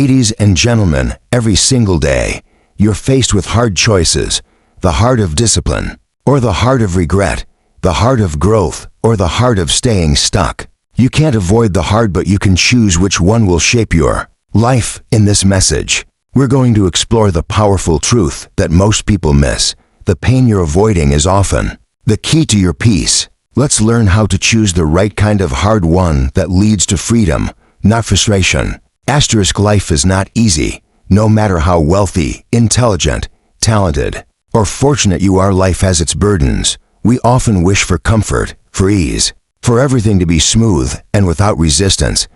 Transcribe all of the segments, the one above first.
Ladies and gentlemen, every single day, you're faced with hard choices, the heart of discipline, or the heart of regret, the heart of growth, or the heart of staying stuck. You can't avoid the hard, but you can choose which one will shape your life. In this message, we're going to explore the powerful truth that most people miss. The pain you're avoiding is often the key to your peace. Let's learn how to choose the right kind of hard one that leads to freedom, not frustration. Life is not easy. No matter how wealthy, intelligent, talented, or fortunate you are, life has its burdens. We often wish for comfort, for ease, for everything to be smooth and without resistance.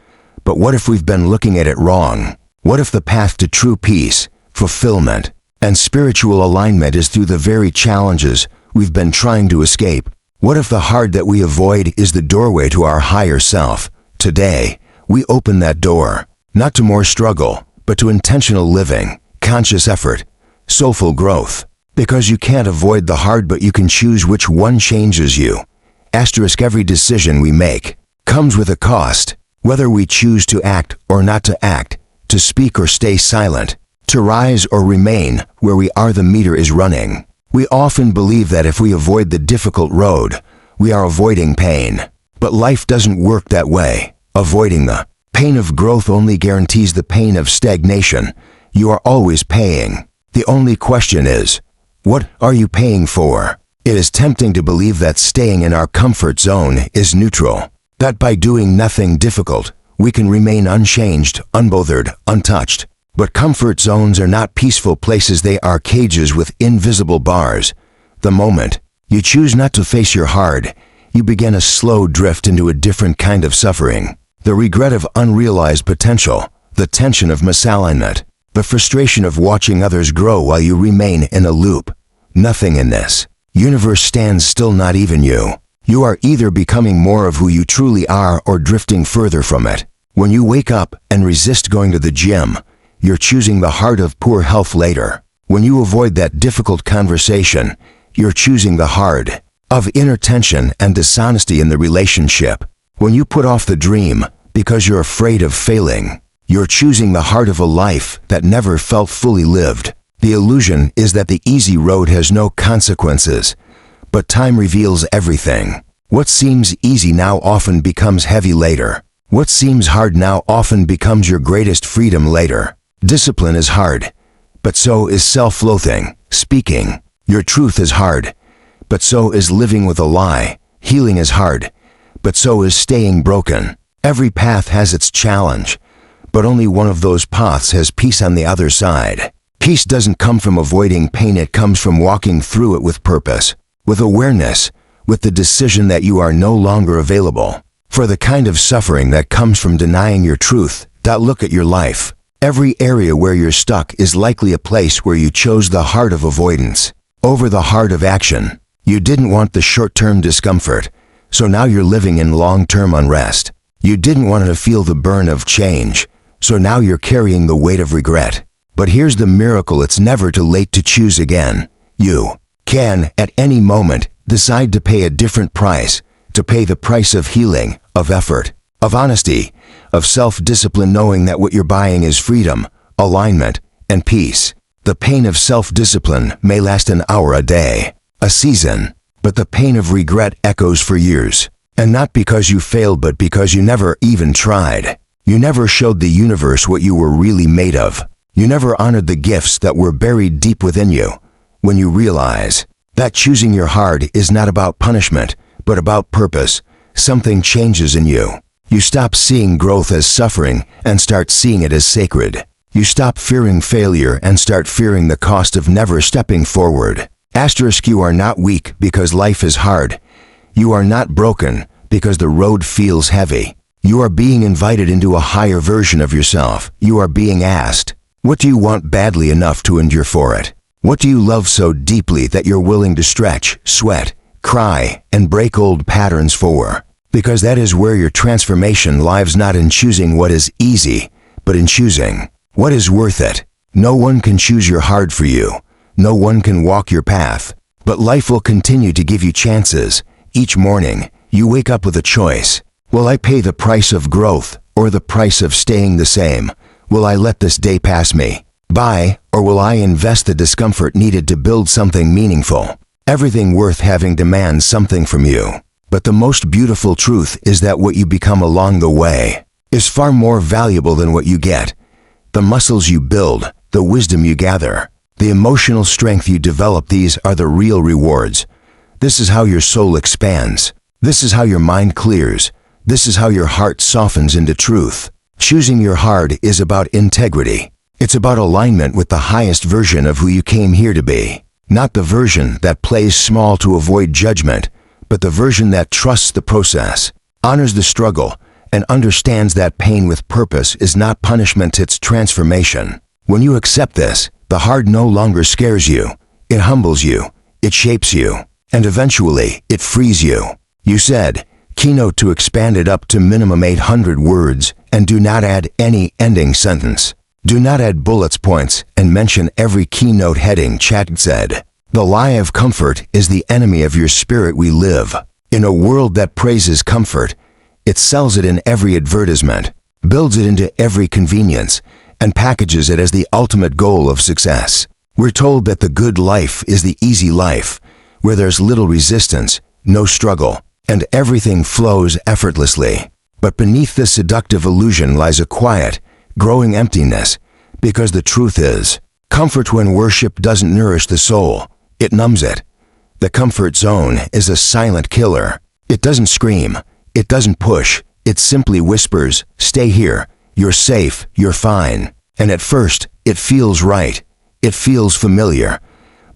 But what if we've been looking at it wrong? What if the path to true peace, fulfillment, and spiritual alignment is through the very challenges we've been trying to escape? What if the hard that we avoid is the doorway to our higher self? Today, we open that door, not to more struggle, but to intentional living, conscious effort, soulful growth. Because you can't avoid the hard, but you can choose which one changes you. Every decision we make comes with a cost. Whether we choose to act or not to act, to speak or stay silent, to rise or remain where we are, the meter is running. We often believe that if we avoid the difficult road, we are avoiding pain. But life doesn't work that way. Avoiding the pain of growth only guarantees the pain of stagnation. You are always paying. The only question is, what are you paying for? It is tempting to believe that staying in our comfort zone is neutral, that by doing nothing difficult, we can remain unchanged, unbothered, untouched. But comfort zones are not peaceful places. They are cages with invisible bars. The moment you choose not to face your hard, you begin a slow drift into a different kind of suffering. The regret of unrealized potential, the tension of misalignment, the frustration of watching others grow while you remain in a loop. Nothing in this universe stands still, not even you. You are either becoming more of who you truly are or drifting further from it. When you wake up and resist going to the gym, you're choosing the heart of poor health later. When you avoid that difficult conversation, you're choosing the hard of inner tension and dishonesty in the relationship. When you put off the dream because you're afraid of failing, you're choosing the heart of a life that never felt fully lived. The illusion is that the easy road has no consequences, but time reveals everything. What seems easy now often becomes heavy later. What seems hard now often becomes your greatest freedom later. Discipline is hard, but so is self-loathing. Speaking your truth is hard, but so is living with a lie. Healing is hard, but so is staying broken. Every path has its challenge, but only one of those paths has peace on the other side. Peace doesn't come from avoiding pain, it comes from walking through it with purpose, with awareness, with the decision that you are no longer available for the kind of suffering that comes from denying your truth. Look at your life. Every area where you're stuck is likely a place where you chose the heart of avoidance over the heart of action. You didn't want the short-term discomfort, so now you're living in long-term unrest. You didn't want to feel the burn of change, so now you're carrying the weight of regret. But here's the miracle: it's never too late to choose again. You can, at any moment, decide to pay a different price, to pay the price of healing, of effort, of honesty, of self-discipline, knowing that what you're buying is freedom, alignment, and peace. The pain of self-discipline may last an hour, a day, a season, but the pain of regret echoes for years. And not because you failed, but because you never even tried. You never showed the universe what you were really made of. You never honored the gifts that were buried deep within you. When you realize that choosing your hard is not about punishment, but about purpose, something changes in you. You stop seeing growth as suffering and start seeing it as sacred. You stop fearing failure and start fearing the cost of never stepping forward. You are not weak because life is hard. You are not broken because the road feels heavy. You are being invited into a higher version of yourself. You are being asked, what do you want badly enough to endure for it? What do you love so deeply that you're willing to stretch, sweat, cry, and break old patterns for? Because that is where your transformation lies, not in choosing what is easy, but in choosing what is worth it. No one can choose your hard for you. No one can walk your path. But life will continue to give you chances. Each morning, you wake up with a choice. Will I pay the price of growth or the price of staying the same? Will I let this day pass me by, or will I invest the discomfort needed to build something meaningful? Everything worth having demands something from you. But the most beautiful truth is that what you become along the way is far more valuable than what you get. The muscles you build, the wisdom you gather, the emotional strength you develop, these are the real rewards. This is how your soul expands. This is how your mind clears. This is how your heart softens into truth. Choosing your heart is about integrity. It's about alignment with the highest version of who you came here to be. Not the version that plays small to avoid judgment, but the version that trusts the process, honors the struggle, and understands that pain with purpose is not punishment, it's transformation. When you accept this, the hard no longer scares you. It humbles you. It shapes you. And eventually, it frees you. You said, Keynote to expand it up to minimum 800 words, and do not add any ending sentence. Do not add bullet points and mention every keynote heading. Chat said, the lie of comfort is the enemy of your spirit. We live in a world that praises comfort. It sells it in every advertisement, builds it into every convenience, and packages it as the ultimate goal of success. We're told that the good life is the easy life, where there's little resistance, no struggle, and everything flows effortlessly. But beneath this seductive illusion lies a quiet, growing emptiness, because the truth is, comfort when worship doesn't nourish the soul, it numbs it. The comfort zone is a silent killer. It doesn't scream, it doesn't push, it simply whispers, stay here, you're safe, you're fine. And at first, it feels right, it feels familiar.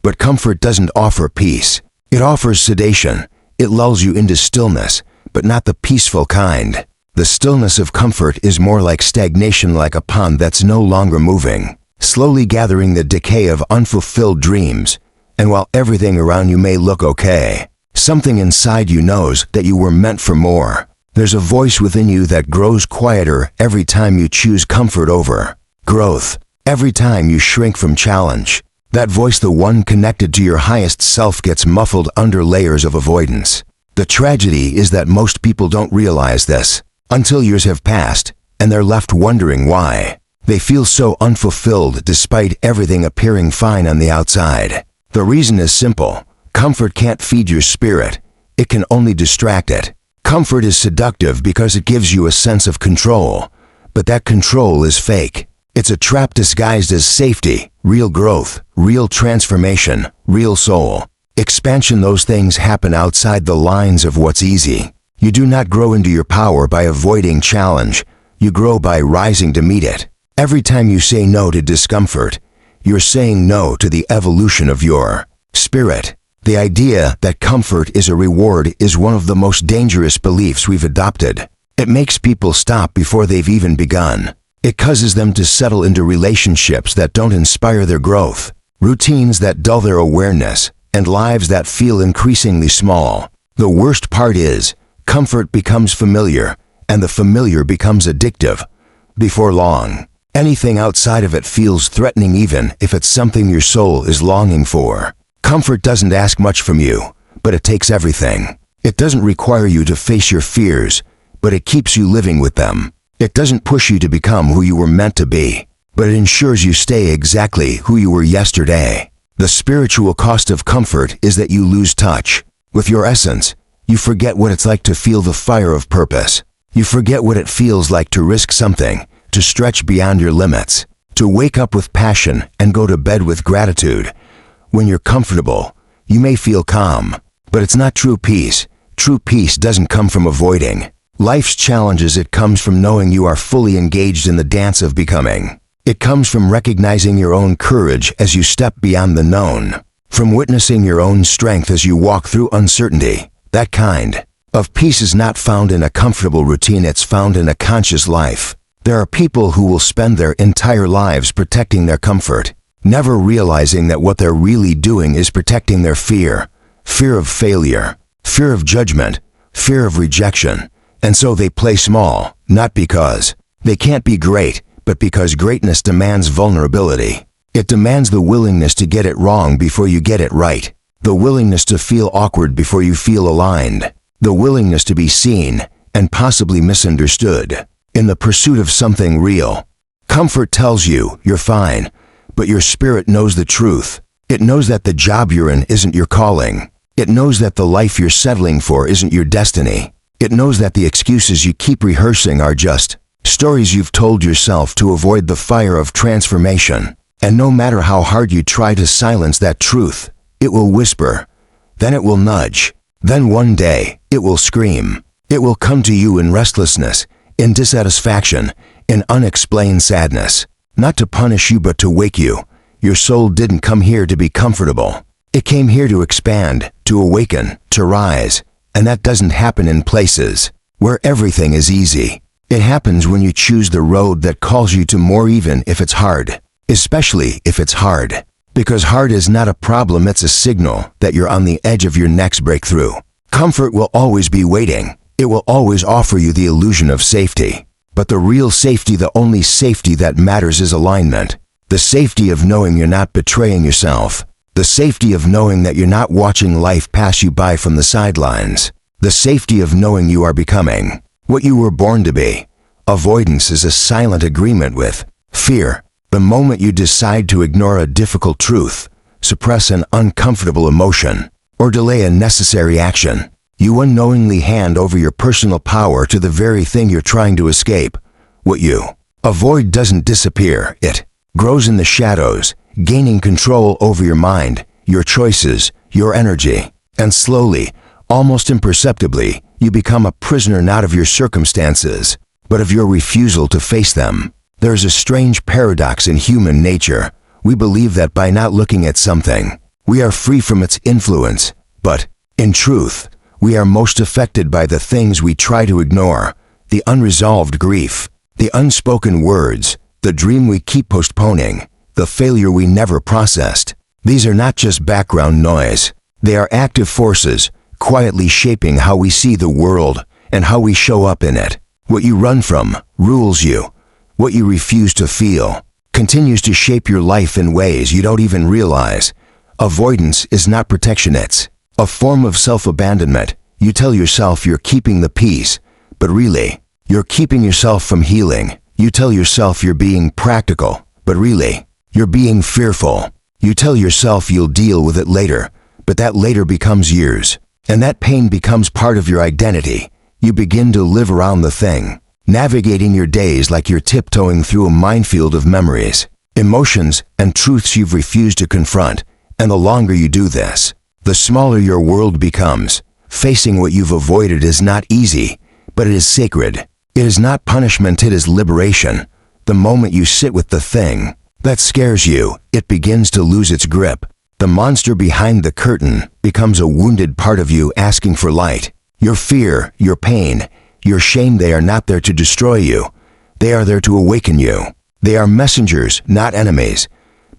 But comfort doesn't offer peace, it offers sedation. It lulls you into stillness, but not the peaceful kind. The stillness of comfort is more like stagnation, like a pond that's no longer moving, slowly gathering the decay of unfulfilled dreams. And while everything around you may look okay, something inside you knows that you were meant for more. There's a voice within you that grows quieter every time you choose comfort over growth, every time you shrink from challenge. That voice, the one connected to your highest self, gets muffled under layers of avoidance. The tragedy is that most people don't realize this until years have passed, and they're left wondering why. They feel so unfulfilled despite everything appearing fine on the outside. The reason is simple. Comfort can't feed your spirit. It can only distract it. Comfort is seductive because it gives you a sense of control, but that control is fake. It's a trap disguised as safety, real growth, real transformation, real soul expansion. Those things happen outside the lines of what's easy. You do not grow into your power by avoiding challenge. You grow by rising to meet it. Every time you say no to discomfort, you're saying no to the evolution of your spirit. The idea that comfort is a reward is one of the most dangerous beliefs we've adopted. It makes people stop before they've even begun. It causes them to settle into relationships that don't inspire their growth, routines that dull their awareness, and lives that feel increasingly small. The worst part is, comfort becomes familiar, and the familiar becomes addictive. Before long, anything outside of it feels threatening, even if it's something your soul is longing for. Comfort doesn't ask much from you, but it takes everything. It doesn't require you to face your fears, but it keeps you living with them. It doesn't push you to become who you were meant to be, but it ensures you stay exactly who you were yesterday. The spiritual cost of comfort is that you lose touch with your essence. You forget what it's like to feel the fire of purpose. You forget what it feels like to risk something, to stretch beyond your limits, to wake up with passion and go to bed with gratitude. When you're comfortable, you may feel calm, but it's not true peace. True peace doesn't come from avoiding life's challenges. It comes from knowing you are fully engaged in the dance of becoming. It comes from recognizing your own courage as you step beyond the known, from witnessing your own strength as you walk through uncertainty. That kind of peace is not found in a comfortable routine, it's found in a conscious life. There are people who will spend their entire lives protecting their comfort, never realizing that what they're really doing is protecting their fear of failure, fear of judgment, fear of rejection. And so they play small, not because they can't be great, but because greatness demands vulnerability. It demands the willingness to get it wrong before you get it right, the willingness to feel awkward before you feel aligned, the willingness to be seen and possibly misunderstood in the pursuit of something real. Comfort tells you you're fine, but your spirit knows the truth. It knows that the job you're in isn't your calling. It knows that the life you're settling for isn't your destiny. It knows that the excuses you keep rehearsing are just stories you've told yourself to avoid the fire of transformation. And no matter how hard you try to silence that truth, it will whisper. Then it will nudge. Then one day, it will scream. It will come to you in restlessness, in dissatisfaction, in unexplained sadness. Not to punish you but to wake you. Your soul didn't come here to be comfortable. It came here to expand, to awaken, to rise. And that doesn't happen in places where everything is easy. It happens when you choose the road that calls you to more, even if it's hard. Especially if it's hard. Because hard is not a problem, it's a signal that you're on the edge of your next breakthrough. Comfort will always be waiting. It will always offer you the illusion of safety. But the real safety, the only safety that matters, is alignment. The safety of knowing you're not betraying yourself. The safety of knowing that you're not watching life pass you by from the sidelines. The safety of knowing you are becoming what you were born to be. Avoidance is a silent agreement with fear. The moment you decide to ignore a difficult truth, suppress an uncomfortable emotion, or delay a necessary action, you unknowingly hand over your personal power to the very thing you're trying to escape. What you avoid doesn't disappear, it grows in the shadows, gaining control over your mind, your choices, your energy. And slowly, almost imperceptibly, you become a prisoner not of your circumstances, but of your refusal to face them. There's a strange paradox in human nature. We believe that by not looking at something, we are free from its influence. But, in truth, we are most affected by the things we try to ignore, the unresolved grief, the unspoken words, the dream we keep postponing, the failure we never processed. These are not just background noise. They are active forces, quietly shaping how we see the world and how we show up in it. What you run from rules you. What you refuse to feel continues to shape your life in ways you don't even realize. Avoidance is not protection, it's a form of self-abandonment. You tell yourself you're keeping the peace, but really, you're keeping yourself from healing. You tell yourself you're being practical, but really, you're being fearful. You tell yourself you'll deal with it later, but that later becomes years, and that pain becomes part of your identity. You begin to live around the thing, navigating your days like you're tiptoeing through a minefield of memories, emotions, and truths you've refused to confront. And the longer you do this, the smaller your world becomes. Facing what you've avoided is not easy, but it is sacred. It is not punishment, it is liberation. The moment you sit with the thing that scares you, it begins to lose its grip. The monster behind the curtain becomes a wounded part of you asking for light. Your fear, your pain, your shame, they are not there to destroy you. They are there to awaken you. They are messengers, not enemies.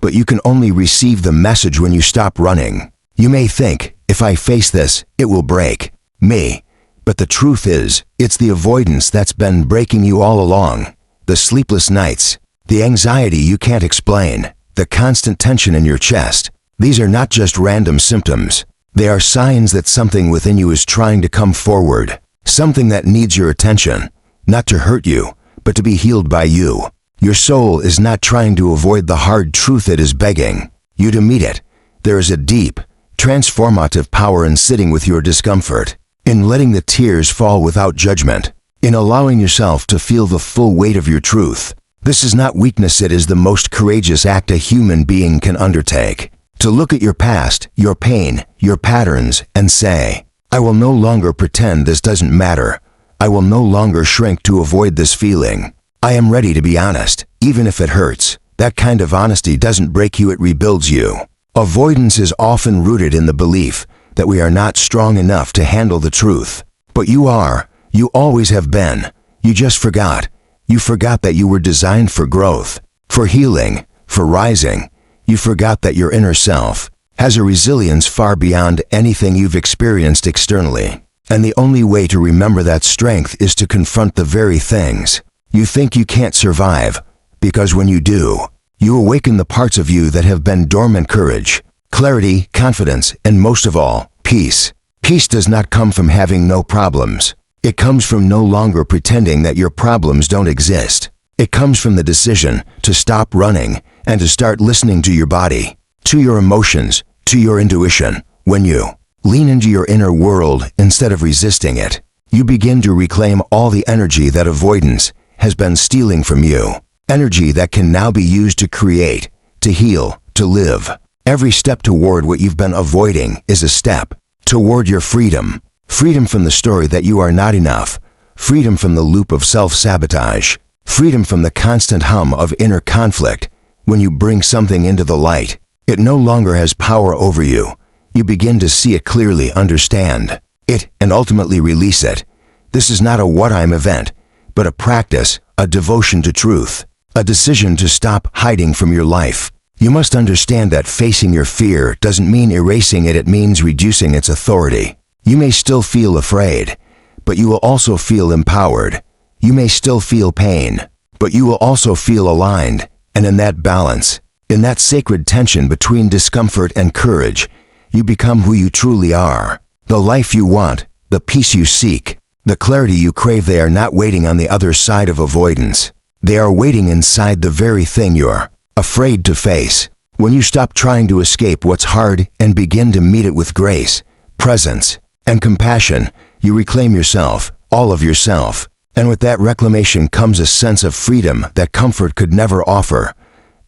But you can only receive the message when you stop running. You may think, if I face this, it will break me. But the truth is, it's the avoidance that's been breaking you all along. The sleepless nights, the anxiety you can't explain, the constant tension in your chest. These are not just random symptoms. They are signs that something within you is trying to come forward. Something that needs your attention, not to hurt you, but to be healed by you. Your soul is not trying to avoid the hard truth, it is begging you to meet it. There is a deep, transformative power in sitting with your discomfort, in letting the tears fall without judgment, in allowing yourself to feel the full weight of your truth. This is not weakness, it is the most courageous act a human being can undertake. To look at your past, your pain, your patterns, and say, I will no longer pretend this doesn't matter. I will no longer shrink to avoid this feeling. I am ready to be honest, even if it hurts. That kind of honesty doesn't break you, it rebuilds you. Avoidance is often rooted in the belief that we are not strong enough to handle the truth. But you are. You always have been. You just forgot. You forgot that you were designed for growth, for healing, for rising. You forgot that your inner self has a resilience far beyond anything you've experienced externally. And the only way to remember that strength is to confront the very things you think you can't survive. Because when you do, you awaken the parts of you that have been dormant: courage, clarity, confidence, and most of all, peace. Peace does not come from having no problems. It comes from no longer pretending that your problems don't exist. It comes from the decision to stop running and to start listening to your body, to your emotions, to your intuition. When you lean into your inner world instead of resisting it, you begin to reclaim all the energy that avoidance has been stealing from you. Energy that can now be used to create, to heal, to live. Every step toward what you've been avoiding is a step toward your freedom. Freedom from the story that you are not enough. Freedom from the loop of self-sabotage. Freedom from the constant hum of inner conflict. When you bring something into the light, it no longer has power over you. You begin to see it clearly, understand it, and ultimately release it. This is not a what-I'm event, but a practice, a devotion to truth, a decision to stop hiding from your life. You must understand that facing your fear doesn't mean erasing it, it means reducing its authority. You may still feel afraid, but you will also feel empowered. You may still feel pain, but you will also feel aligned. And in that balance, in that sacred tension between discomfort and courage, you become who you truly are. The life you want, the peace you seek, the clarity you crave, they are not waiting on the other side of avoidance. They are waiting inside the very thing you're afraid to face. When you stop trying to escape what's hard and begin to meet it with grace, presence, and compassion, you reclaim yourself, all of yourself. And with that reclamation comes a sense of freedom that comfort could never offer.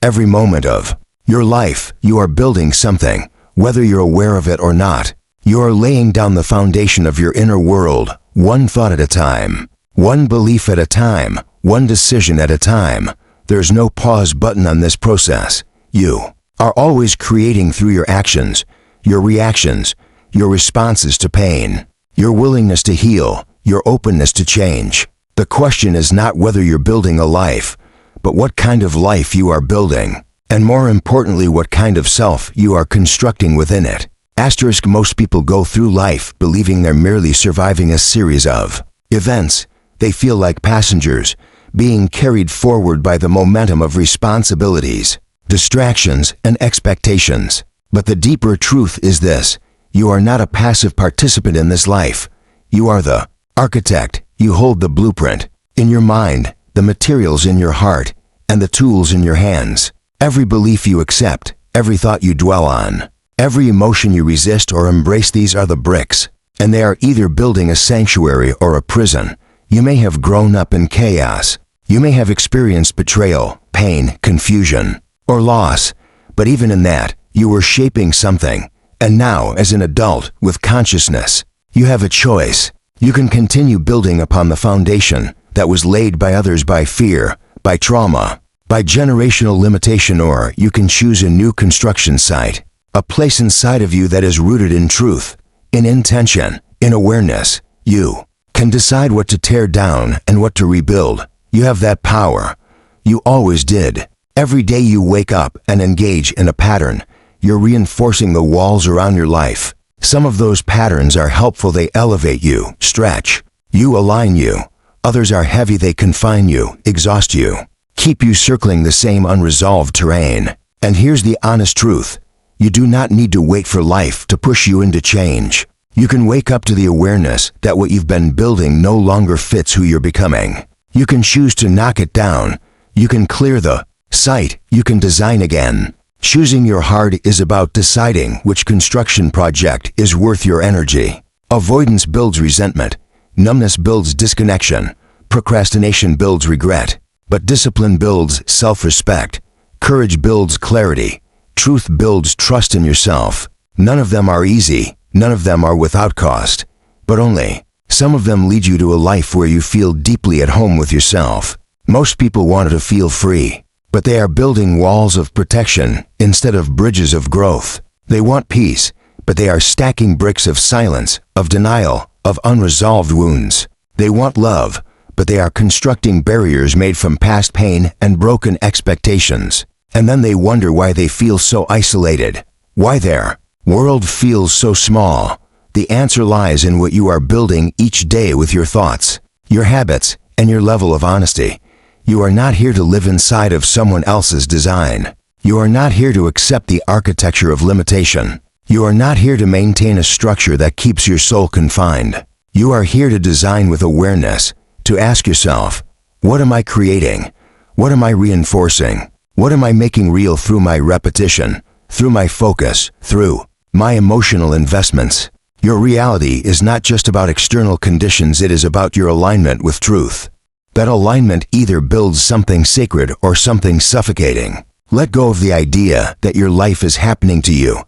Every moment of your life, you are building something, whether you're aware of it or not. You are laying down the foundation of your inner world, one thought at a time, one belief at a time, one decision at a time. There's no pause button on this process. You are always creating through your actions, your reactions, your responses to pain, your willingness to heal, your openness to change. The question is not whether you're building a life, but what kind of life you are building, and more importantly, what kind of self you are constructing within it. Asterisk, most people go through life believing they're merely surviving a series of events. They feel like passengers, being carried forward by the momentum of responsibilities, distractions, and expectations. But the deeper truth is this: you are not a passive participant in this life. You are the architect. You hold the blueprint in your mind, the materials in your heart, and the tools in your hands. Every belief you accept, every thought you dwell on, every emotion you resist or embrace, these are the bricks, and they are either building a sanctuary or a prison. You may have grown up in chaos. You may have experienced betrayal, pain, confusion, or loss, but even in that, you were shaping something. And now, as an adult with consciousness, you have a choice. You can continue building upon the foundation that was laid by others, by fear, by trauma, by generational limitation, or you can choose a new construction site, a place inside of you that is rooted in truth, in intention, in awareness. You can decide what to tear down and what to rebuild. You have that power. You always did. Every day you wake up and engage in a pattern, you're reinforcing the walls around your life. Some of those patterns are helpful, they elevate you, stretch you, align you. Others are heavy, they confine you, exhaust you, keep you circling the same unresolved terrain. And here's the honest truth: you do not need to wait for life to push you into change. You can wake up to the awareness that what you've been building no longer fits who you're becoming. You can choose to knock it down. You can clear the site. You can design again. Choosing your heart is about deciding which construction project is worth your energy. Avoidance builds resentment. Numbness builds disconnection. Procrastination builds regret. But discipline builds self-respect. Courage builds clarity. Truth builds trust in yourself. None of them are easy. None of them are without cost. But only some of them lead you to a life where you feel deeply at home with yourself. Most people want to feel free, but they are building walls of protection instead of bridges of growth. They want peace, but they are stacking bricks of silence, of denial, of unresolved wounds. They want love, but they are constructing barriers made from past pain and broken expectations. And then they wonder why they feel so isolated, why their world feels so small. The answer lies in what you are building each day with your thoughts, your habits, and your level of honesty. You are not here to live inside of someone else's design. You are not here to accept the architecture of limitation. You are not here to maintain a structure that keeps your soul confined. You are here to design with awareness, to ask yourself, what am I creating? What am I reinforcing? What am I making real through my repetition, through my focus, through my emotional investments? Your reality is not just about external conditions, it is about your alignment with truth. That alignment either builds something sacred or something suffocating. Let go of the idea that your life is happening to you.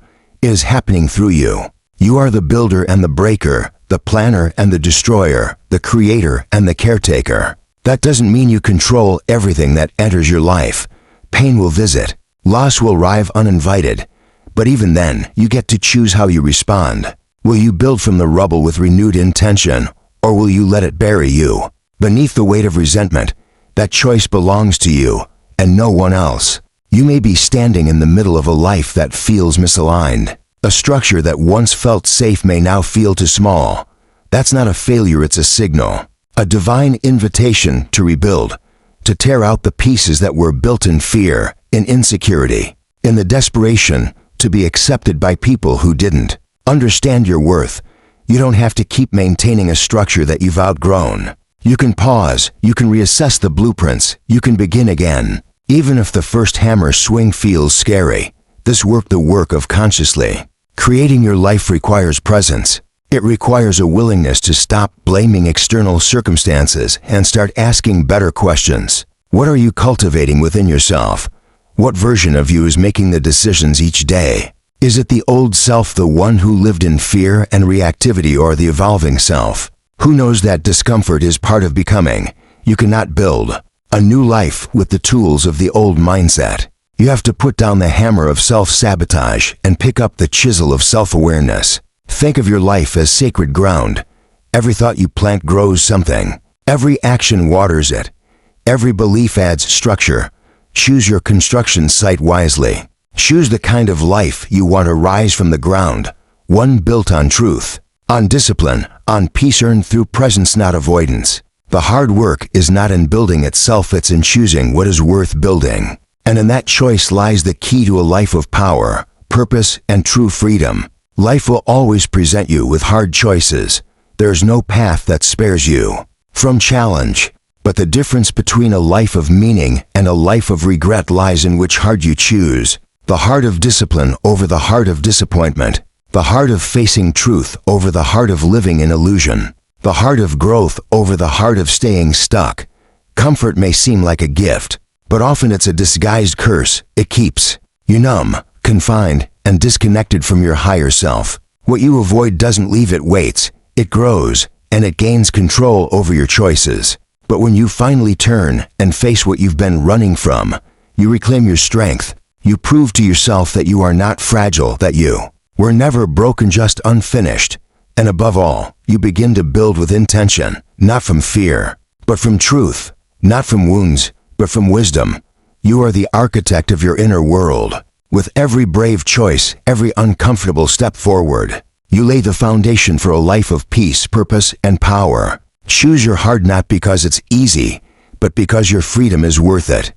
It is happening through you. You are the builder and the breaker, the planner and the destroyer, the creator and the caretaker. That doesn't mean you control everything that enters your life. Pain will visit. Loss will arrive uninvited. But even then, you get to choose how you respond. Will you build from the rubble with renewed intention, or will you let it bury you beneath the weight of resentment? That choice belongs to you and no one else. You may be standing in the middle of a life that feels misaligned. A structure that once felt safe may now feel too small. That's not a failure, it's a signal. A divine invitation to rebuild, to tear out the pieces that were built in fear, in insecurity, in the desperation to be accepted by people who didn't understand your worth. You don't have to keep maintaining a structure that you've outgrown. You can pause, you can reassess the blueprints, you can begin again. Even if the first hammer swing feels scary, this work, the work of consciously creating your life, requires presence. It requires a willingness to stop blaming external circumstances and start asking better questions. What are you cultivating within yourself? What version of you is making the decisions each day? Is it the old self, the one who lived in fear and reactivity, or the evolving self who knows that discomfort is part of becoming? You cannot build a new life with the tools of the old mindset. You have to put down the hammer of self-sabotage and pick up the chisel of self-awareness. Think of your life as sacred ground. Every thought you plant grows something. Every action waters it. Every belief adds structure. Choose your construction site wisely. Choose the kind of life you want to rise from the ground, one built on truth, on discipline, on peace earned through presence, not avoidance. The hard work is not in building itself, it's in choosing what is worth building. And in that choice lies the key to a life of power, purpose, and true freedom. Life will always present you with hard choices. There's no path that spares you from challenge. But the difference between a life of meaning and a life of regret lies in which heart you choose. The heart of discipline over the heart of disappointment. The heart of facing truth over the heart of living in illusion. The heart of growth over the heart of staying stuck. Comfort may seem like a gift, but often it's a disguised curse. It keeps you numb, confined, and disconnected from your higher self. What you avoid doesn't leave, it waits, it grows, and it gains control over your choices. But when you finally turn and face what you've been running from, you reclaim your strength. You prove to yourself that you are not fragile, that you were never broken, just unfinished. And above all, you begin to build with intention, not from fear, but from truth, not from wounds, but from wisdom. You are the architect of your inner world. With every brave choice, every uncomfortable step forward, you lay the foundation for a life of peace, purpose, and power. Choose your heart not because it's easy, but because your freedom is worth it.